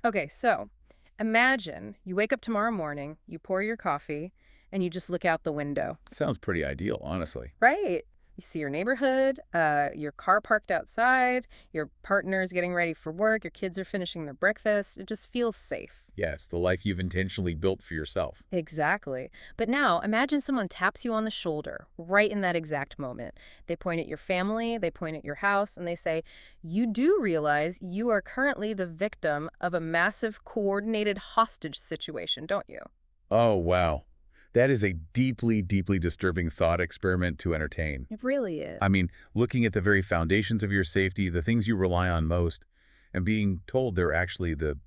Okay, so imagine you wake up tomorrow morning, you pour your coffee, and you just look out the window. Sounds pretty ideal, honestly. Right. You see your neighborhood, your car parked outside, your partner's getting ready for work, your kids are finishing their breakfast. It just feels safe. Yes, the life you've intentionally built for yourself. Exactly. But now imagine someone taps you on the shoulder right in that exact moment. They point at your family, they point at your house, and they say, "You do realize you are currently the victim of a massive coordinated hostage situation, don't you?" Oh, wow. That is a deeply, deeply disturbing thought experiment to entertain. It really is. I mean, looking at the very foundations of your safety, the things you rely on most, and being told they're actually the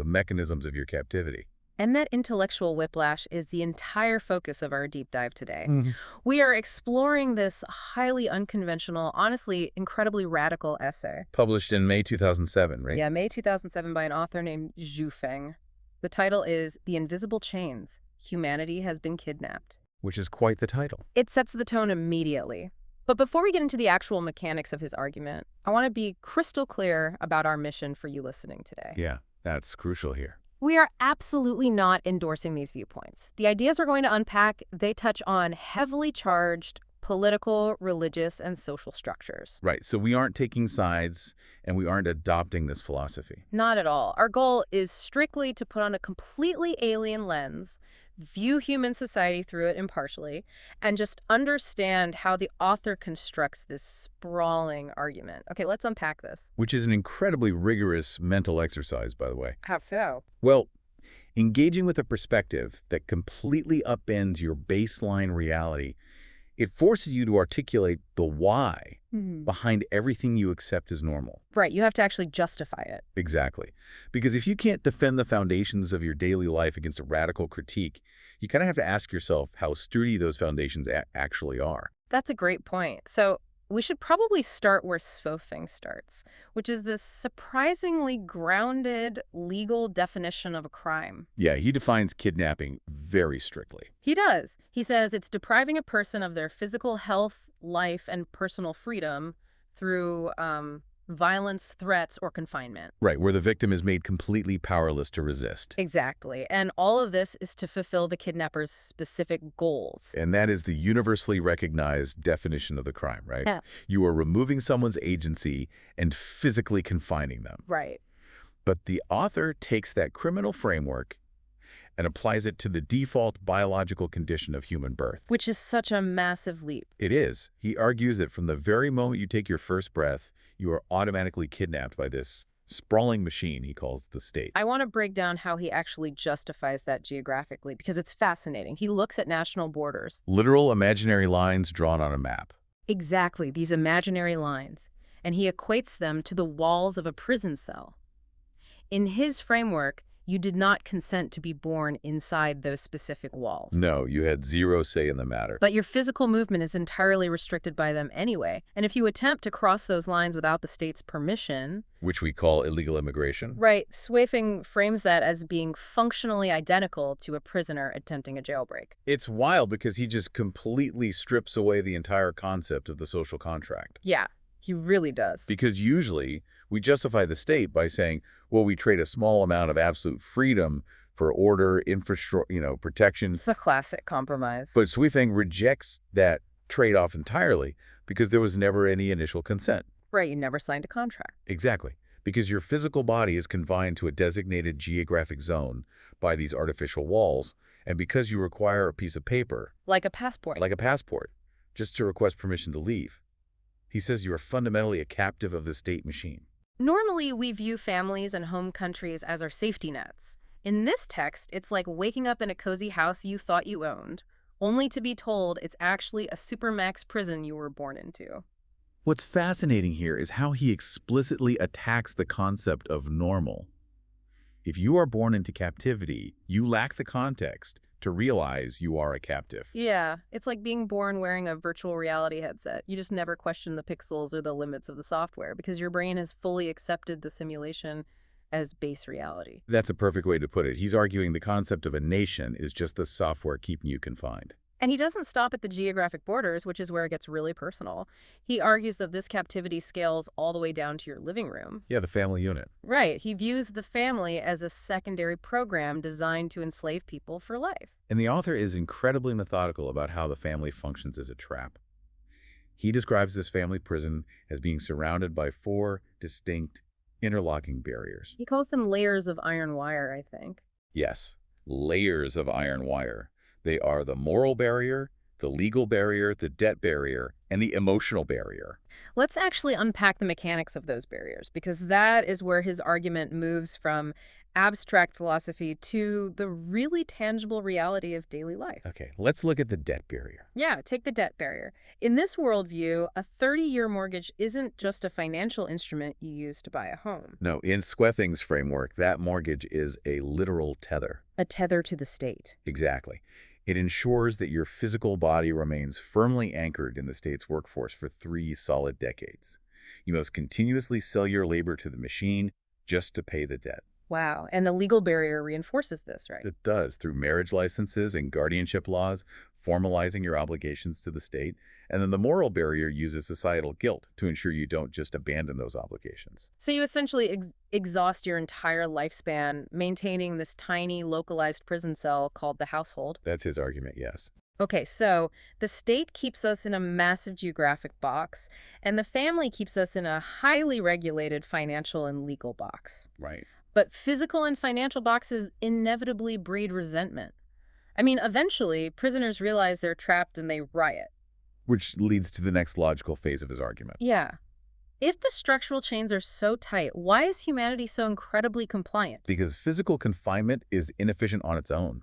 mechanisms of your captivity. And that intellectual whiplash is the entire focus of our deep dive today. Mhm. We are exploring this highly unconventional, honestly incredibly radical essay. Published in May 2007, right? Yeah, May 2007 by an author named Zhu Feng. The title is The Invisible Chains. Humanity Has Been Kidnapped. Which is quite the title. It sets the tone immediately. But before we get into the actual mechanics of his argument, I want to be crystal clear about our mission for you listening today. Yeah, that's crucial here. We are absolutely not endorsing these viewpoints. The ideas we're going to unpack, they touch on heavily charged political, religious, and social structures. Right, so we aren't taking sides, and we aren't adopting this philosophy. Not at all. Our goal is strictly to put on a completely alien lens, view human society through it impartially, and just understand how the author constructs this sprawling argument. Okay, let's unpack this. Which is an incredibly rigorous mental exercise, by the way. How so? Well, engaging with a perspective that completely upends your baseline reality, it forces you to articulate the why behind everything you accept as normal. Right, you have to actually justify it. Exactly. Because if you can't defend the foundations of your daily life against a radical critique, you kind of have to ask yourself how sturdy those foundations actually are. That's a great point. So we should probably start where Svofeng starts, which is this surprisingly grounded legal definition of a crime. Yeah, he defines kidnapping very strictly. He does. He says it's depriving a person of their physical health, life, and personal freedom through violence, threats, or confinement. Right, where the victim is made completely powerless to resist. Exactly. And all of this is to fulfill the kidnapper's specific goals. And that is the universally recognized definition of the crime, right? Yeah. You are removing someone's agency and physically confining them. Right. But the author takes that criminal framework and applies it to the default biological condition of human birth. Which is such a massive leap. It is. He argues that from the very moment you take your first breath, you are automatically kidnapped by this sprawling machine he calls the state. I want to break down how he actually justifies that geographically, because it's fascinating. He looks at national borders. Literal imaginary lines drawn on a map. Exactly, these imaginary lines. And he equates them to the walls of a prison cell. In his framework, you did not consent to be born inside those specific walls. No, you had zero say in the matter. But your physical movement is entirely restricted by them anyway. And if you attempt to cross those lines without the state's permission... Which we call illegal immigration. Right. Swafing frames that as being functionally identical to a prisoner attempting a jailbreak. It's wild because he just completely strips away the entire concept of the social contract. Yeah, he really does. Because usually we justify the state by saying, well, we trade a small amount of absolute freedom for order, infrastructure, protection. The classic compromise. But Swifeng rejects that trade-off entirely because there was never any initial consent. Right, you never signed a contract. Exactly. Because your physical body is confined to a designated geographic zone by these artificial walls, and because you require a piece of paper. Like a passport. Like a passport, just to request permission to leave. He says you are fundamentally a captive of the state machine. Normally, we view families and home countries as our safety nets. In this text, it's like waking up in a cozy house you thought you owned, only to be told it's actually a supermax prison you were born into. What's fascinating here is how he explicitly attacks the concept of normal. If you are born into captivity, you lack the context to realize you are a captive. Yeah, it's like being born wearing a virtual reality headset. You just never question the pixels or the limits of the software because your brain has fully accepted the simulation as base reality. That's a perfect way to put it. He's arguing the concept of a nation is just the software keeping you confined. And he doesn't stop at the geographic borders, which is where it gets really personal. He argues that this captivity scales all the way down to your living room. Yeah, the family unit. Right. He views the family as a secondary program designed to enslave people for life. And the author is incredibly methodical about how the family functions as a trap. He describes this family prison as being surrounded by 4 distinct interlocking barriers. He calls them layers of iron wire, I think. Yes, layers of iron wire. They are the moral barrier, the legal barrier, the debt barrier, and the emotional barrier. Let's actually unpack the mechanics of those barriers, because that is where his argument moves from abstract philosophy to the really tangible reality of daily life. Okay, let's look at the debt barrier. Yeah, take the debt barrier. In this worldview, a 30-year mortgage isn't just a financial instrument you use to buy a home. No, in Schweffing's framework, that mortgage is a literal tether. A tether to the state. Exactly. It ensures that your physical body remains firmly anchored in the state's workforce for 3 solid decades. You must continuously sell your labor to the machine just to pay the debt. Wow, and the legal barrier reinforces this, right? It does, through marriage licenses and guardianship laws, formalizing your obligations to the state. And then the moral barrier uses societal guilt to ensure you don't just abandon those obligations. So you essentially exhaust your entire lifespan maintaining this tiny, localized prison cell called the household. That's his argument, yes. Okay, so the state keeps us in a massive geographic box, and the family keeps us in a highly regulated financial and legal box. Right. But physical and financial boxes inevitably breed resentment. I mean, eventually, prisoners realize they're trapped and they riot. Which leads to the next logical phase of his argument. Yeah. If the structural chains are so tight, why is humanity so incredibly compliant? Because physical confinement is inefficient on its own.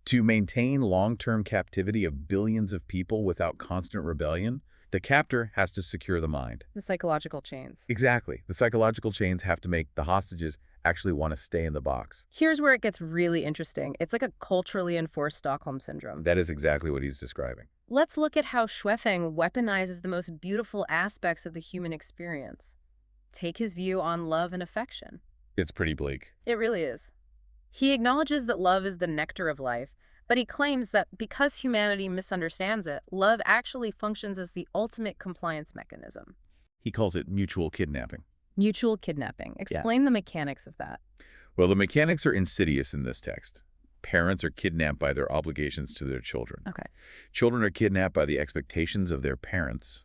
To maintain long-term captivity of billions of people without constant rebellion, the captor has to secure the mind. The psychological chains. Exactly. The psychological chains have to make the hostages actually want to stay in the box. Here's where it gets really interesting. It's like a culturally enforced Stockholm syndrome. That is exactly what he's describing. Let's look at how Schweffing weaponizes the most beautiful aspects of the human experience. Take his view on love and affection. It's pretty bleak. It really is. He acknowledges that love is the nectar of life, but he claims that because humanity misunderstands it, love actually functions as the ultimate compliance mechanism. He calls it mutual kidnapping. Mutual kidnapping. Explain the mechanics of that. Well, the mechanics are insidious in this text. Parents are kidnapped by their obligations to their children. Okay. Children are kidnapped by the expectations of their parents.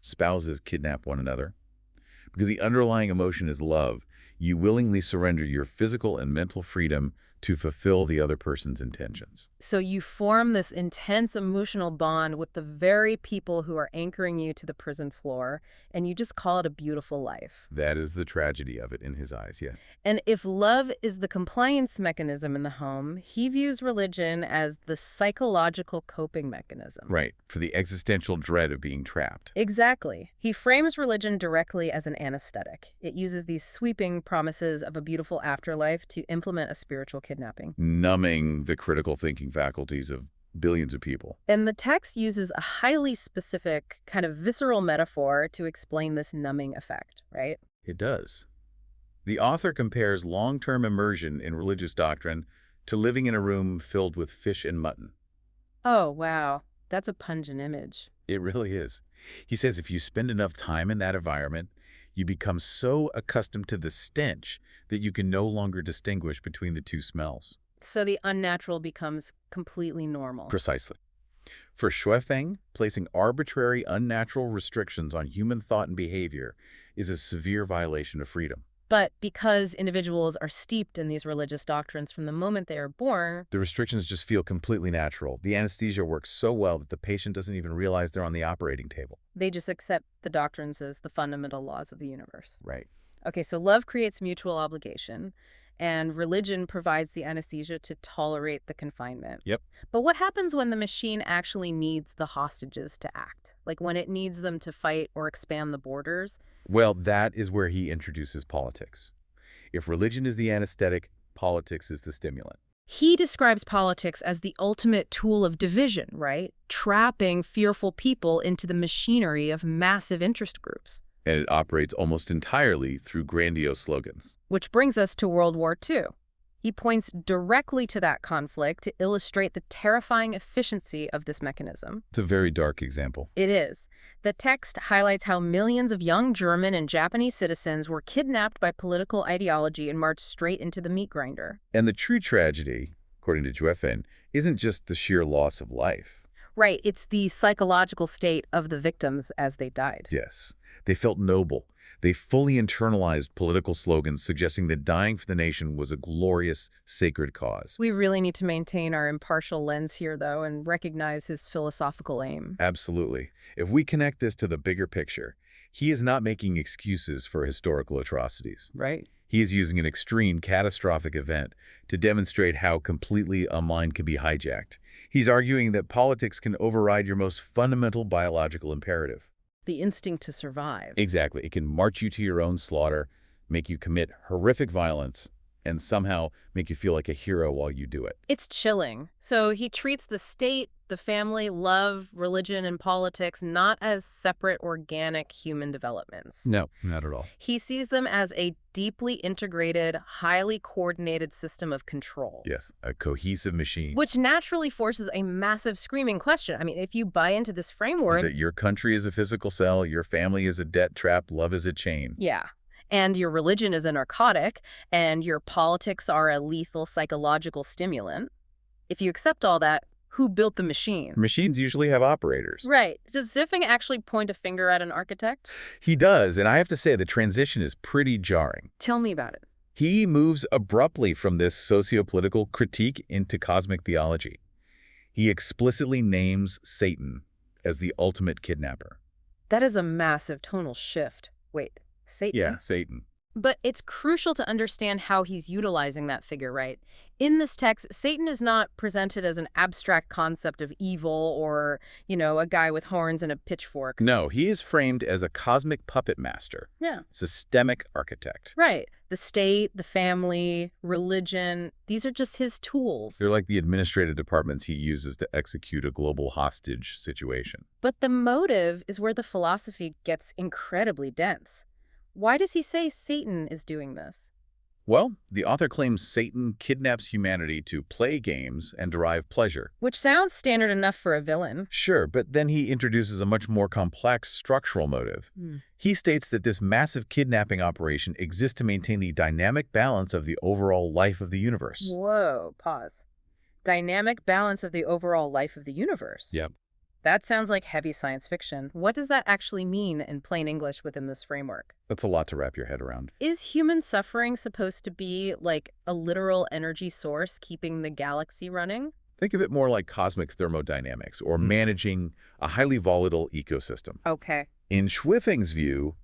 Spouses kidnap one another. Because the underlying emotion is love, you willingly surrender your physical and mental freedom to fulfill the other person's intentions. So you form this intense emotional bond with the very people who are anchoring you to the prison floor, and you just call it a beautiful life. That is the tragedy of it in his eyes, yes. And if love is the compliance mechanism in the home, he views religion as the psychological coping mechanism. Right, for the existential dread of being trapped. Exactly. He frames religion directly as an anesthetic. It uses these sweeping promises of a beautiful afterlife to implement a spiritual kidnapping. Numbing the critical thinking faculties of billions of people. And the text uses a highly specific, kind of visceral metaphor to explain this numbing effect, right? It does. The author compares long-term immersion in religious doctrine to living in a room filled with fish and mutton. Oh, wow. That's a pungent image. It really is. He says if you spend enough time in that environment, you become so accustomed to the stench that you can no longer distinguish between the two smells. So the unnatural becomes completely normal. Precisely. For Schweffing, placing arbitrary, unnatural restrictions on human thought and behavior is a severe violation of freedom. But because individuals are steeped in these religious doctrines from the moment they are born, the restrictions just feel completely natural. The anesthesia works so well that the patient doesn't even realize they're on the operating table. They just accept the doctrines as the fundamental laws of the universe. Right. Okay, so love creates mutual obligation, and religion provides the anesthesia to tolerate the confinement. Yep. But what happens when the machine actually needs the hostages to act? Like when it needs them to fight or expand the borders? Well, that is where he introduces politics. If religion is the anesthetic, politics is the stimulant. He describes politics as the ultimate tool of division, right? Trapping fearful people into the machinery of massive interest groups. And it operates almost entirely through grandiose slogans. Which brings us to World War II. He points directly to that conflict to illustrate the terrifying efficiency of this mechanism. It's a very dark example. It is. The text highlights how millions of young German and Japanese citizens were kidnapped by political ideology and marched straight into the meat grinder. And the true tragedy, according to Juefen, isn't just the sheer loss of life. Right, it's the psychological state of the victims as they died. Yes, they felt noble. They fully internalized political slogans suggesting that dying for the nation was a glorious, sacred cause. We really need to maintain our impartial lens here, though, and recognize his philosophical aim. Absolutely. If we connect this to the bigger picture, he is not making excuses for historical atrocities. Right. He is using an extreme, catastrophic event to demonstrate how completely a mind can be hijacked. He's arguing that politics can override your most fundamental biological imperative. The instinct to survive. Exactly. It can march you to your own slaughter, make you commit horrific violence, and somehow make you feel like a hero while you do it. It's chilling. So he treats the state, the family, love, religion, and politics not as separate, organic human developments. No, not at all. He sees them as a deeply integrated, highly coordinated system of control. Yes, a cohesive machine. Which naturally forces a massive screaming question. I mean, if you buy into this framework... That your country is a physical cell, your family is a debt trap, love is a chain. Yeah. And your religion is a narcotic, and your politics are a lethal psychological stimulant. If you accept all that, who built the machine? Machines usually have operators. Right. Does Ziffing actually point a finger at an architect? He does, and I have to say the transition is pretty jarring. Tell me about it. He moves abruptly from this socio-political critique into cosmic theology. He explicitly names Satan as the ultimate kidnapper. That is a massive tonal shift. Wait, Satan? Yeah, Satan. But it's crucial to understand how he's utilizing that figure, right? In this text, Satan is not presented as an abstract concept of evil or, a guy with horns and a pitchfork. No, he is framed as a cosmic puppet master. Yeah. Systemic architect. Right. The state, the family, religion, these are just his tools. They're like the administrative departments he uses to execute a global hostage situation. But the motive is where the philosophy gets incredibly dense. Why does he say Satan is doing this? Well, the author claims Satan kidnaps humanity to play games and derive pleasure. Which sounds standard enough for a villain. Sure, but then he introduces a much more complex structural motive. He states that this massive kidnapping operation exists to maintain the dynamic balance of the overall life of the universe. Whoa, pause. Dynamic balance of the overall life of the universe. Yep. That sounds like heavy science fiction. What does that actually mean in plain English within this framework? That's a lot to wrap your head around. Is human suffering supposed to be like a literal energy source keeping the galaxy running? Think of it more like cosmic thermodynamics or managing a highly volatile ecosystem. Okay. In Schwiffing's view,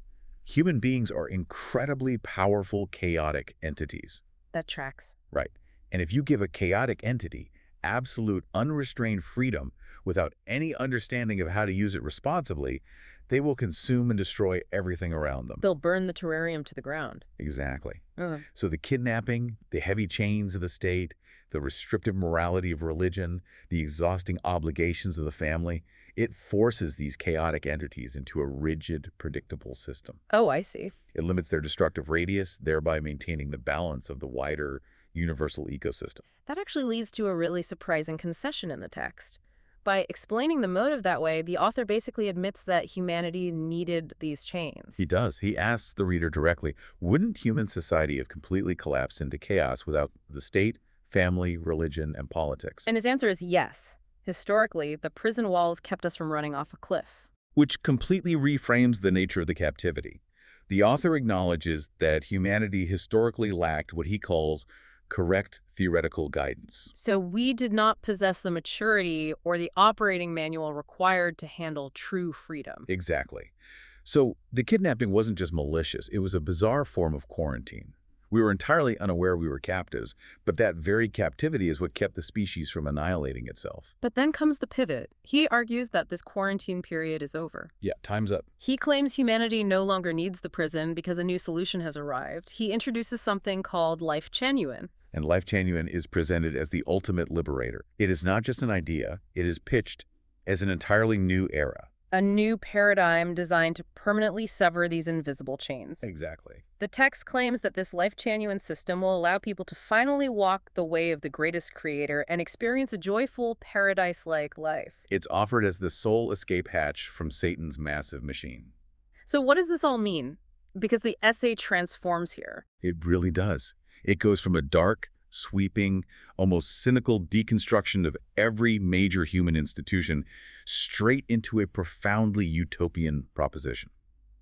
human beings are incredibly powerful, chaotic entities. That tracks. Right. And if you give a chaotic entity absolute unrestrained freedom without any understanding of how to use it responsibly, they will consume and destroy everything around them. They'll burn the terrarium to the ground. Exactly. So the kidnapping, the heavy chains of the state, the restrictive morality of religion, the exhausting obligations of the family, it forces these chaotic entities into a rigid, predictable system. Oh, I see. It limits their destructive radius, thereby maintaining the balance of the wider universal ecosystem. That actually leads to a really surprising concession in the text. By explaining the motive that way, the author basically admits that humanity needed these chains. He does. He asks the reader directly, wouldn't human society have completely collapsed into chaos without the state, family, religion, and politics? And his answer is yes. Historically, the prison walls kept us from running off a cliff. Which completely reframes the nature of the captivity. The author acknowledges that humanity historically lacked what he calls correct theoretical guidance. So we did not possess the maturity or the operating manual required to handle true freedom. Exactly. So the kidnapping wasn't just malicious, it was a bizarre form of quarantine. We were entirely unaware we were captives, but that very captivity is what kept the species from annihilating itself. But then comes the pivot. He argues that this quarantine period is over. Yeah, time's up. He claims humanity no longer needs the prison because a new solution has arrived. He introduces something called Lifechanyuan. And Lifechanyuan is presented as the ultimate liberator. It is not just an idea, it is pitched as an entirely new era. A new paradigm designed to permanently sever these invisible chains. Exactly. The text claims that this Lifechanyuan system will allow people to finally walk the way of the greatest creator and experience a joyful, paradise-like life. It's offered as the sole escape hatch from Satan's massive machine. So what does this all mean? Because the essay transforms here. It really does. It goes from a dark, sweeping, almost cynical deconstruction of every major human institution straight into a profoundly utopian proposition.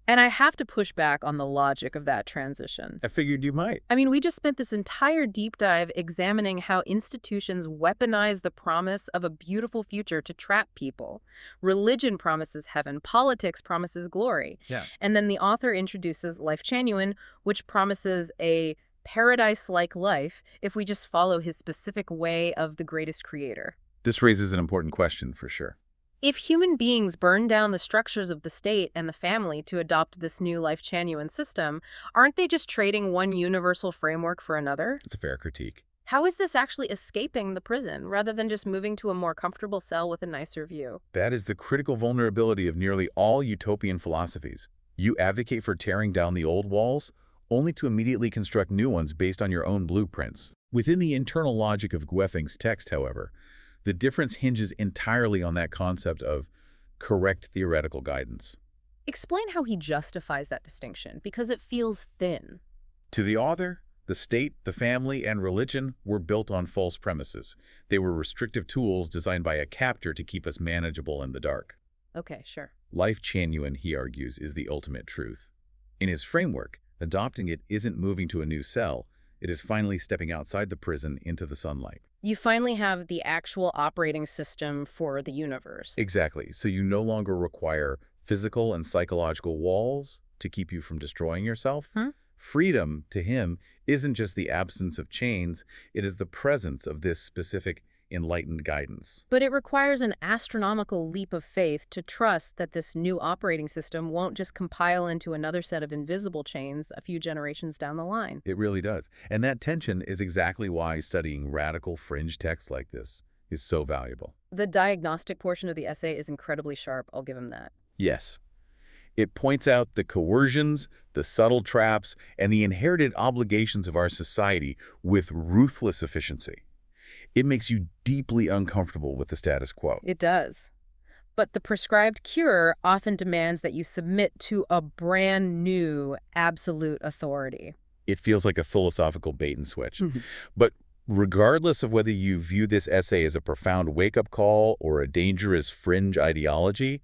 And I have to push back on the logic of that transition. I figured you might. I mean, we just spent this entire deep dive examining how institutions weaponize the promise of a beautiful future to trap people. Religion promises heaven, politics promises glory. Yeah. And then the author introduces Lifechanyuan, which promises a paradise-like life if we just follow his specific way of the greatest creator. This raises an important question for sure. If human beings burn down the structures of the state and the family to adopt this new Lifechanyuan system, aren't they just trading one universal framework for another? It's a fair critique. How is this actually escaping the prison rather than just moving to a more comfortable cell with a nicer view? That is the critical vulnerability of nearly all utopian philosophies. You advocate for tearing down the old walls, only to immediately construct new ones based on your own blueprints. Within the internal logic of Guefeng's text, however, the difference hinges entirely on that concept of correct theoretical guidance. Explain how he justifies that distinction, because it feels thin. To the author, the state, the family, and religion were built on false premises. They were restrictive tools designed by a captor to keep us manageable in the dark. Okay, sure. Lifechanyuan, he argues, is the ultimate truth. In his framework, adopting it isn't moving to a new cell. It is finally stepping outside the prison into the sunlight. You finally have the actual operating system for the universe. Exactly. So you no longer require physical and psychological walls to keep you from destroying yourself. Freedom, to him, isn't just the absence of chains. It is the presence of this specific enlightened guidance. But it requires an astronomical leap of faith to trust that this new operating system won't just compile into another set of invisible chains a few generations down the line. It really does. And that tension is exactly why studying radical fringe texts like this is so valuable. The diagnostic portion of the essay is incredibly sharp, I'll give him that. Yes. It points out the coercions, the subtle traps, and the inherited obligations of our society with ruthless efficiency. It makes you deeply uncomfortable with the status quo. It does. But the prescribed cure often demands that you submit to a brand new absolute authority. It feels like a philosophical bait and switch. But regardless of whether you view this essay as a profound wake-up call or a dangerous fringe ideology,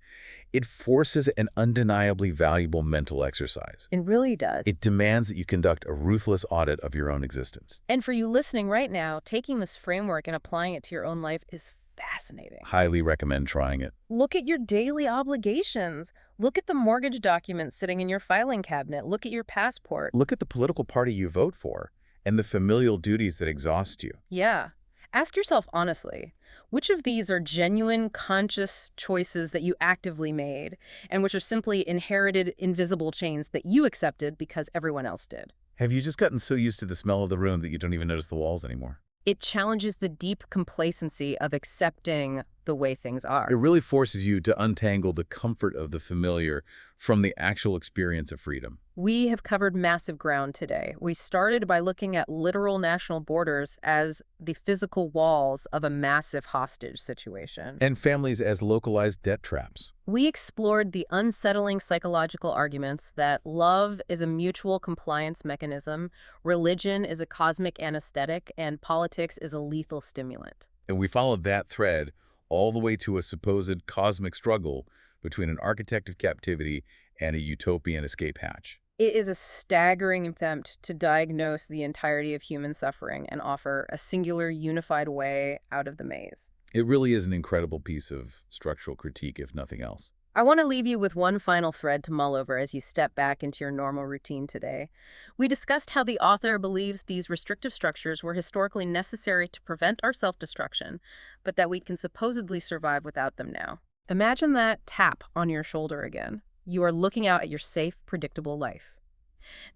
it forces an undeniably valuable mental exercise. It really does. It demands that you conduct a ruthless audit of your own existence. And for you listening right now, taking this framework and applying it to your own life is fascinating. Highly recommend trying it. Look at your daily obligations. Look at the mortgage documents sitting in your filing cabinet. Look at your passport. Look at the political party you vote for and the familial duties that exhaust you. Yeah. Ask yourself honestly, which of these are genuine, conscious choices that you actively made, and which are simply inherited, invisible chains that you accepted because everyone else did? Have you just gotten so used to the smell of the room that you don't even notice the walls anymore? It challenges the deep complacency of accepting the way things are. It really forces you to untangle the comfort of the familiar from the actual experience of freedom. We have covered massive ground today. We started by looking at literal national borders as the physical walls of a massive hostage situation. And families as localized debt traps. We explored the unsettling psychological arguments that love is a mutual compliance mechanism, religion is a cosmic anesthetic, and politics is a lethal stimulant. And we followed that thread all the way to a supposed cosmic struggle between an architect of captivity and a utopian escape hatch. It is a staggering attempt to diagnose the entirety of human suffering and offer a singular, unified way out of the maze. It really is an incredible piece of structural critique, if nothing else. I want to leave you with one final thread to mull over as you step back into your normal routine today. We discussed how the author believes these restrictive structures were historically necessary to prevent our self-destruction, but that we can supposedly survive without them now. Imagine that tap on your shoulder again. You are looking out at your safe, predictable life.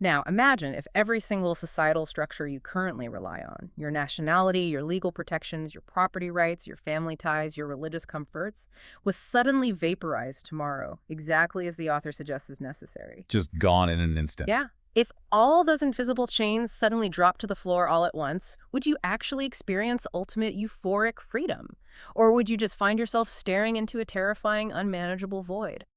Now, imagine if every single societal structure you currently rely on, your nationality, your legal protections, your property rights, your family ties, your religious comforts, was suddenly vaporized tomorrow, exactly as the author suggests is necessary. Just gone in an instant. Yeah. If all those invisible chains suddenly dropped to the floor all at once, would you actually experience ultimate euphoric freedom? Or would you just find yourself staring into a terrifying, unmanageable void?